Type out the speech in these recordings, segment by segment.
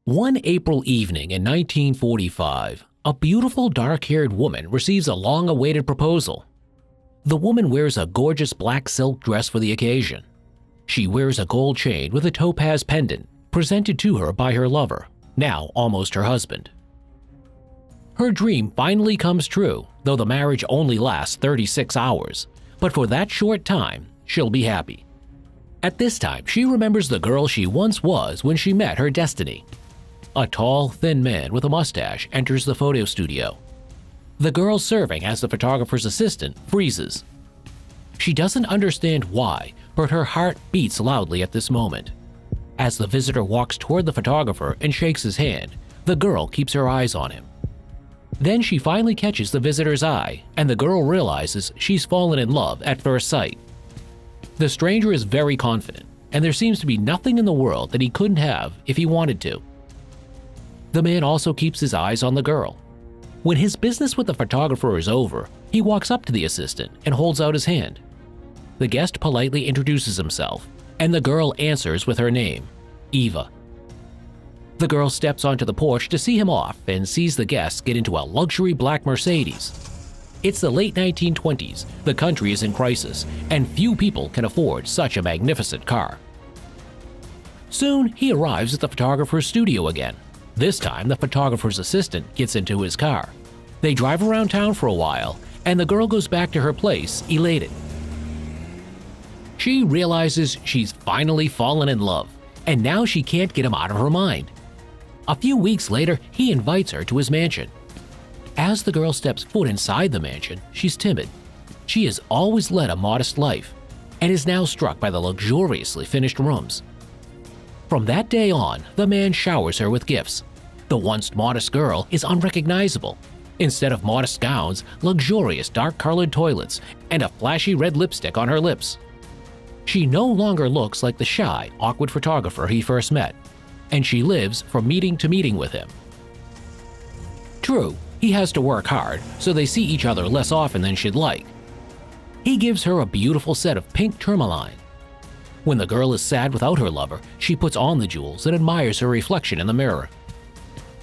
One April evening in 1945, a beautiful dark-haired woman receives a long-awaited proposal. The woman wears a gorgeous black silk dress for the occasion. She wears a gold chain with a topaz pendant presented to her by her lover, now almost her husband. Her dream finally comes true, though the marriage only lasts 36 hours, but for that short time, she'll be happy. At this time, she remembers the girl she once was when she met her destiny. A tall, thin man with a mustache enters the photo studio. The girl serving as the photographer's assistant freezes. She doesn't understand why, but her heart beats loudly at this moment. As the visitor walks toward the photographer and shakes his hand, the girl keeps her eyes on him. Then she finally catches the visitor's eye, and the girl realizes she's fallen in love at first sight. The stranger is very confident, and there seems to be nothing in the world that he couldn't have if he wanted to. The man also keeps his eyes on the girl. When his business with the photographer is over, he walks up to the assistant and holds out his hand. The guest politely introduces himself, and the girl answers with her name, Eva. The girl steps onto the porch to see him off and sees the guests get into a luxury black Mercedes. It's the late 1920s, the country is in crisis, and few people can afford such a magnificent car. Soon, he arrives at the photographer's studio again. This time, the photographer's assistant gets into his car. They drive around town for a while, and the girl goes back to her place, elated. She realizes she's finally fallen in love, and now she can't get him out of her mind. A few weeks later, he invites her to his mansion. As the girl steps foot inside the mansion, she's timid. She has always led a modest life, and is now struck by the luxuriously finished rooms. From that day on, the man showers her with gifts. The once modest girl is unrecognizable. Instead of modest gowns, luxurious dark-colored toilets, and a flashy red lipstick on her lips. She no longer looks like the shy, awkward photographer he first met, and she lives from meeting to meeting with him. True, he has to work hard, so they see each other less often than she'd like. He gives her a beautiful set of pink tourmaline. When the girl is sad without her lover, she puts on the jewels and admires her reflection in the mirror.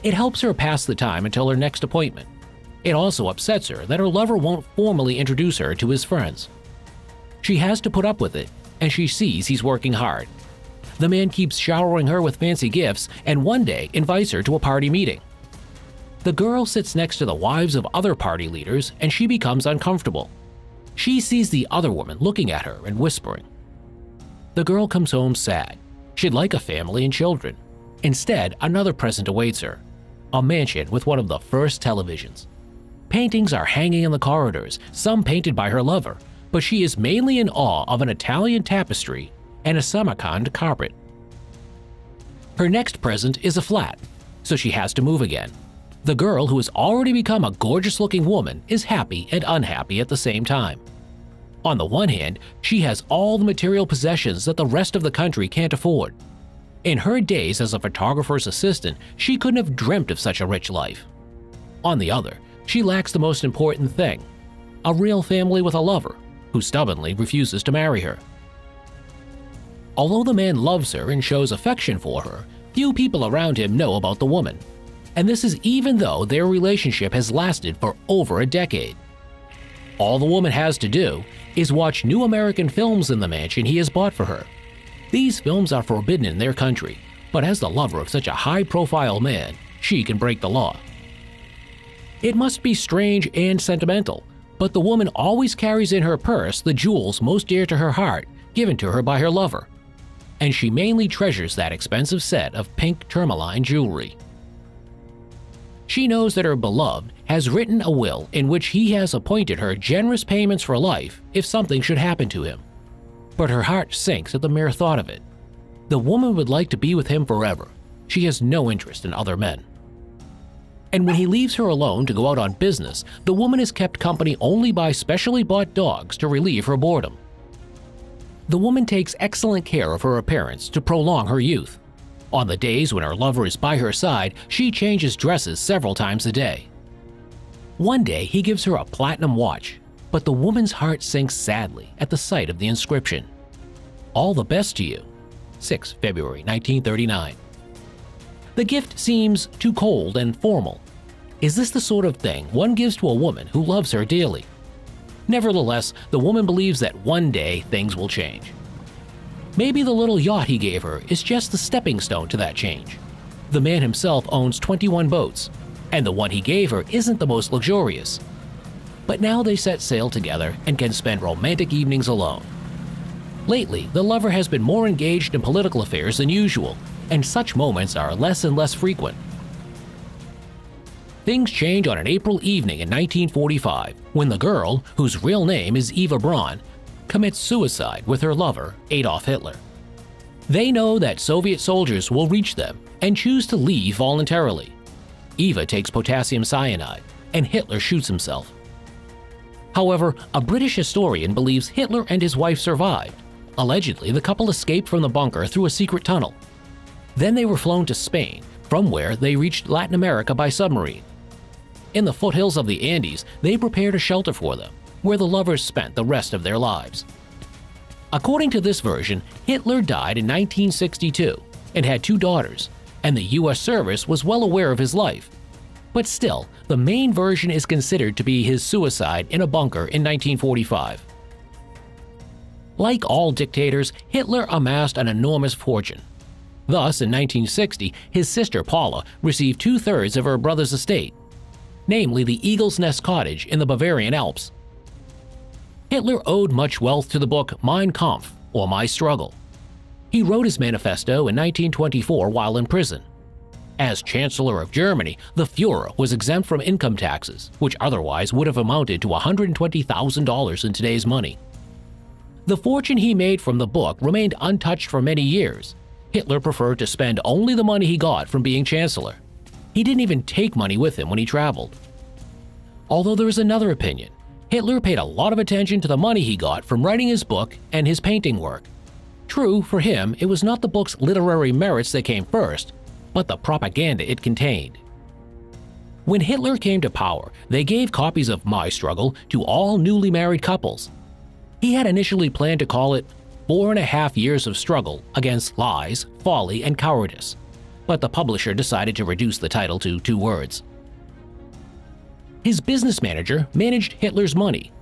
It helps her pass the time until her next appointment. It also upsets her that her lover won't formally introduce her to his friends. She has to put up with it, and she sees he's working hard. The man keeps showering her with fancy gifts and one day invites her to a party meeting. The girl sits next to the wives of other party leaders and she becomes uncomfortable. She sees the other woman looking at her and whispering. The girl comes home sad. She'd like a family and children. Instead, another present awaits her, a mansion with one of the first televisions. Paintings are hanging in the corridors, some painted by her lover, but she is mainly in awe of an Italian tapestry and a Samarkand carpet. Her next present is a flat, so she has to move again. The girl, who has already become a gorgeous-looking woman, is happy and unhappy at the same time. On the one hand, she has all the material possessions that the rest of the country can't afford. In her days as a photographer's assistant, she couldn't have dreamt of such a rich life. On the other, she lacks the most important thing, a real family with a lover, who stubbornly refuses to marry her. Although the man loves her and shows affection for her, few people around him know about the woman. And this is even though their relationship has lasted for over a decade. All the woman has to do is watch new American films in the mansion he has bought for her. These films are forbidden in their country, but as the lover of such a high-profile man, she can break the law. It must be strange and sentimental, but the woman always carries in her purse the jewels most dear to her heart, given to her by her lover. And she mainly treasures that expensive set of pink tourmaline jewelry. She knows that her beloved has written a will in which he has appointed her generous payments for life if something should happen to him. But her heart sinks at the mere thought of it. The woman would like to be with him forever. She has no interest in other men. And when he leaves her alone to go out on business, the woman is kept company only by specially bought dogs to relieve her boredom. The woman takes excellent care of her appearance to prolong her youth. On the days when her lover is by her side, she changes dresses several times a day. One day, he gives her a platinum watch, but the woman's heart sinks sadly at the sight of the inscription. All the best to you. 6 February 1939. The gift seems too cold and formal. Is this the sort of thing one gives to a woman who loves her dearly? Nevertheless, the woman believes that one day things will change. Maybe the little yacht he gave her is just the stepping stone to that change. The man himself owns 21 boats, and the one he gave her isn't the most luxurious. But now they set sail together and can spend romantic evenings alone. Lately, the lover has been more engaged in political affairs than usual, and such moments are less and less frequent. Things change on an April evening in 1945 when the girl, whose real name is Eva Braun, commits suicide with her lover, Adolf Hitler. They know that Soviet soldiers will reach them and choose to leave voluntarily. Eva takes potassium cyanide, and Hitler shoots himself. However, a British historian believes Hitler and his wife survived. Allegedly, the couple escaped from the bunker through a secret tunnel. Then they were flown to Spain, from where they reached Latin America by submarine. In the foothills of the Andes, they prepared a shelter for them, where the lovers spent the rest of their lives. According to this version, Hitler died in 1962 and had 2 daughters, and the U.S. service was well aware of his life. But still, the main version is considered to be his suicide in a bunker in 1945. Like all dictators, Hitler amassed an enormous fortune. Thus, in 1960, his sister Paula received 2/3 of her brother's estate, namely the Eagle's Nest cottage in the Bavarian Alps. Hitler owed much wealth to the book Mein Kampf, or My Struggle. He wrote his manifesto in 1924 while in prison. As Chancellor of Germany, the Führer was exempt from income taxes, which otherwise would have amounted to $120,000 in today's money. The fortune he made from the book remained untouched for many years. Hitler preferred to spend only the money he got from being Chancellor. He didn't even take money with him when he traveled. Although there is another opinion, Hitler paid a lot of attention to the money he got from writing his book and his painting work. True, for him, it was not the book's literary merits that came first, but the propaganda it contained. When Hitler came to power, they gave copies of My Struggle to all newly married couples. He had initially planned to call it 4.5 years of struggle against lies, folly, and cowardice, but the publisher decided to reduce the title to 2 words. His business manager managed Hitler's money.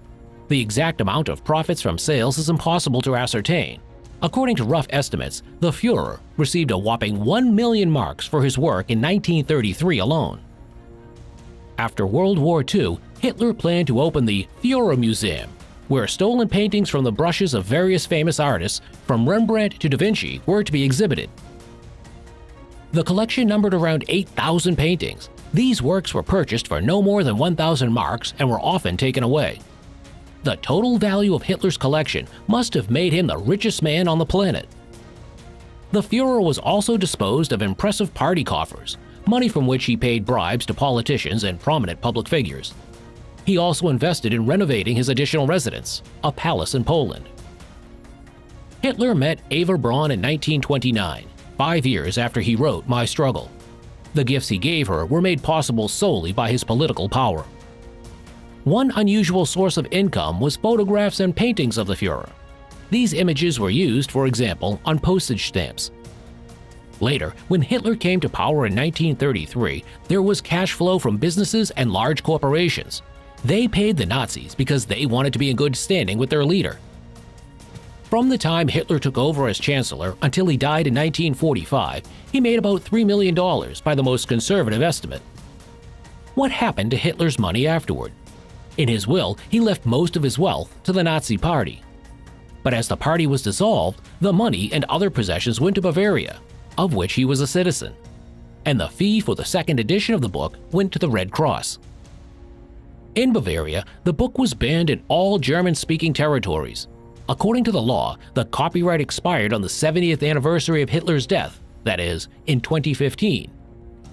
The exact amount of profits from sales is impossible to ascertain. According to rough estimates, the Führer received a whopping 1 million marks for his work in 1933 alone. After World War II, Hitler planned to open the Führer Museum, where stolen paintings from the brushes of various famous artists, from Rembrandt to Da Vinci, were to be exhibited. The collection numbered around 8,000 paintings. These works were purchased for no more than 1,000 marks and were often taken away. The total value of Hitler's collection must have made him the richest man on the planet. The Führer was also disposed of impressive party coffers, money from which he paid bribes to politicians and prominent public figures. He also invested in renovating his additional residence, a palace in Poland. Hitler met Eva Braun in 1929, 5 years after he wrote My Struggle. The gifts he gave her were made possible solely by his political power. One unusual source of income was photographs and paintings of the Führer. These images were used, for example, on postage stamps. Later, when Hitler came to power in 1933, there was cash flow from businesses and large corporations. They paid the Nazis because they wanted to be in good standing with their leader. From the time Hitler took over as Chancellor until he died in 1945, he made about $3 million by the most conservative estimate. What happened to Hitler's money afterward? In his will, he left most of his wealth to the Nazi Party. But as the party was dissolved, the money and other possessions went to Bavaria, of which he was a citizen, and the fee for the second edition of the book went to the Red Cross. In Bavaria, the book was banned in all German-speaking territories. According to the law, the copyright expired on the 70th anniversary of Hitler's death, that is, in 2015,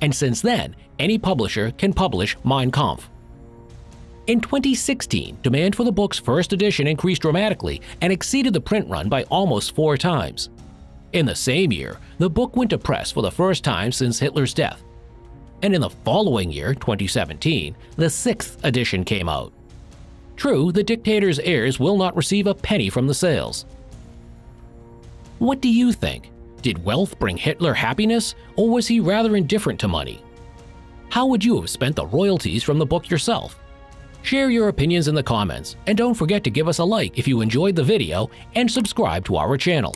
and since then, any publisher can publish Mein Kampf. In 2016, demand for the book's first edition increased dramatically and exceeded the print run by almost 4 times. In the same year, the book went to press for the first time since Hitler's death. And in the following year, 2017, the 6th edition came out. True, the dictator's heirs will not receive a penny from the sales. What do you think? Did wealth bring Hitler happiness, or was he rather indifferent to money? How would you have spent the royalties from the book yourself? Share your opinions in the comments, and don't forget to give us a like if you enjoyed the video and subscribe to our channel.